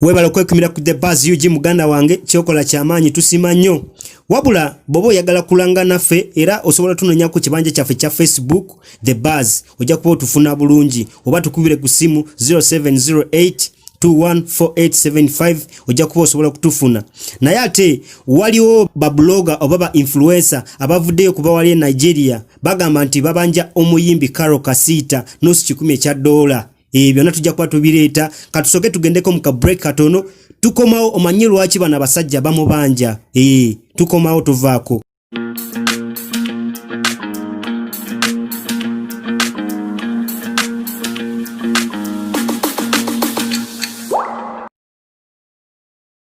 Webala kwekumira ku The Buzz UG muganda wange kyokola kyamaanyi tusima nnyo. Wabula bobo yagala kulanga naffe era osobola tunonya ku kibanja kyaffe kya Facebook The Buzz ojja kuba otufuna bulungi oba tukubire ku simu 0708 214875 ojja kuba osobola kutufuna. Naye ate waliwo ba blogger oba ba influencer abavuddeyo kuba wali Nigeria bagamba nti babanja omuyimbi Karo Kasita nusu $1,000. Byonna tujja kuba tubireeta katusoke tugendeko mu ka break katono tukomawo omanyi lwaki bana basajja bamubanja tukomawo tuvaako.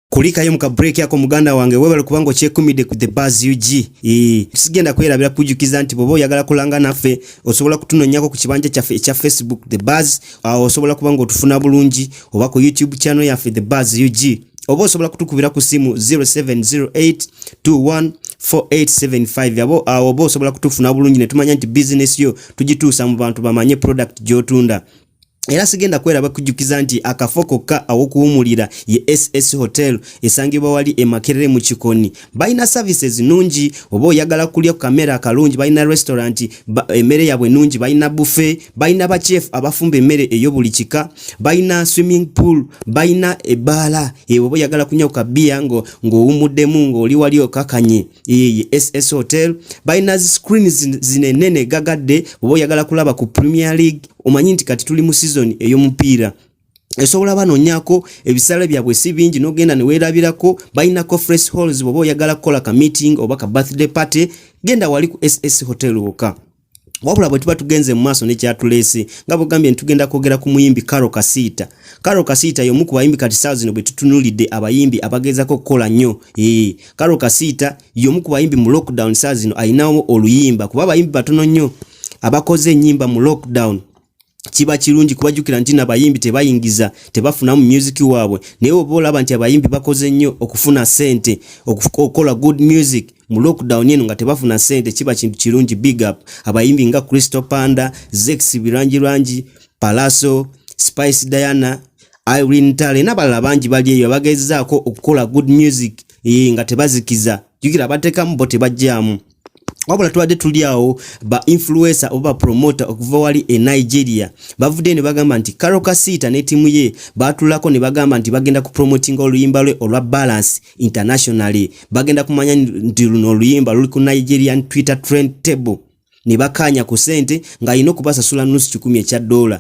Kulikayo muka break yako muganda wange webale kubango kyekumide ku The Buzz UG. Sigenda kwerabira kujukiza nti bobo yagala kulanga naffe osobola kutunonyako ku kibanja kyaffe ekya Facebook The Buzz osobola kubango otufuna bulungi oba ku YouTube channel yaffe The Buzz UG oba osobola kutukubira ku simu 0708214875 yabo oba osobola kutufuna bulungi ne tumanya nti business yo tugituusa mu bantu bamanye product gyotunda. Era sigenda kweraba kujukiza nti akafoko ka awokuwumulira ye SS Hotel esangibwa wali Makerere mu Kikoni. Baina services nungi oba oyagala kulya kamera akalungi baina restaurant emmere yabwe nungi baina buffet baina ba chef abafumba emmere eyo buli kika baina swimming pool baina ebala oba oyagala kunywa kabia ngo owumuddemu ngo oli wali okakanye ye SS Hotel baina screens zinenene gagadde oba oyagala kulaba ku Premier League omanyi nti kati tuli mu season ey'omupiira esobola banonyako ebisale byabwe si bingi nogenda ne weerabirako baina conference halls bobo oyagala kukola ka meeting oba ka birthday party genda wali ku SS Hotel woka. Wabula bwe tuba tugenze mu maaso ne kyatulese nga bugambye ntugenda kwogera ku muyimbi Karo Kasita. Karo Kasita yomu ku bayimbi kati saa zino bwe tutunulidde abayimbi abagezako kukola nnyo. Karo Kasita yomu ku bayimbi mu lockdown saa zino ayinawo oluyimba kuba abayimbi batono nnyo abakoze ennyimba mu lockdown. Kiba kirungi kubajukira nti nabayimbi tebayingiza tebafuna mu music waabwe naye obolaba nti abayimbi bakoze nnyo okufuna sente okukola good music mu lockdown yeno nga tebafuna sente kiba kintu kirungi. Big up abayimbi nga Crystal Panda, Zex Birangi Palaso, Spice Diana, Irene Tale n'abalala bangi bali eyo bagezaako okukola good music nga tebazikiza jukira bateka mu bote bajjamu. Wabula tuwadde tuliawo ba influencer oba promoter okuva wali Nigeria bavudde ne bagamba nti Karo Kasita ne timu ye batulako ne bagamba nti bagenda ku promoting oluyimba lwe olwa Balance internationally bagenda kumanya nti luno oluyimba luli ku Nigerian Twitter trend table ne bakanya ku sente nga ino kubasasula nusu $1,000.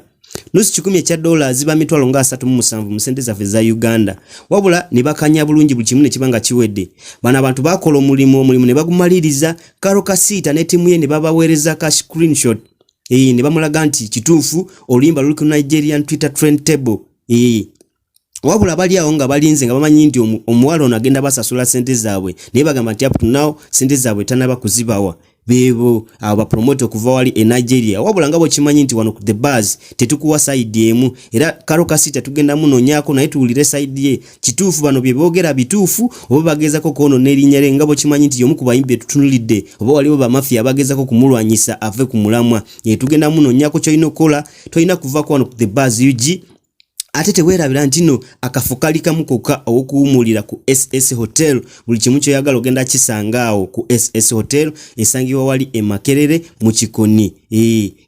Nusu $1,000 ziba mitwalo nga 37 mu sente zaffe za Uganda. Wabula ne bakanya bulungi buli kimu ne kibanga kiwedde. Bana abantu bakola omulimu ne bagumaliriza Karo Kasita ne timu ye ne babaweereza ka screenshot. Ne bamulaga nti kituufu oluyimba luli ku Nigerian Twitter trend table. Wabula bali awo nga balinze nga bamanyi nti omuwala ono agenda basasula sente zaabwe naye bagamba nti up to now sente zaabwe tanaba kuzibawa. Bebo aba promote okuva wali Nigeria wabula ngabo kimanyi nti wano ku The Buzz tetukuwa side emu era Karo Kasita tugenda munonyako naye tuwulire side ye kituufu bano byebogera bituufu oba bagezako kono nerinyere ngabo kimanyi nti yomu ku bayimbi tutunulidde oba waliwo ba mafia bagezako kumulwanyisa ave ku mulamwa tugenda munonyako kyolina okola tolina kuva ko wano ku The Buzz UG. Ate teweerabira nti no akafukali kamu kokka okuwumulira ku SS Hotel buli kimu kyoyagala ogenda kisangaawo ku SS Hotel esangibwa wali Makerere mu Kikoni.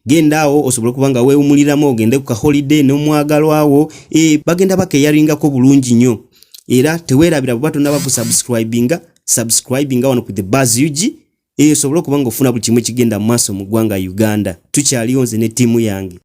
Genda awo osobola kubanga weewumuliramu ogende ku ka holiday n'omwagalwawo bagenda bakeyaringako bulungi nnyo era teweerabira bwe batonda subscribinga wano ku The Buzz UG osobola kubanga ofuna buli kimu kigenda mu maaso mu ggwanga Uganda. Tukyaliyo nze ne tiimu yange.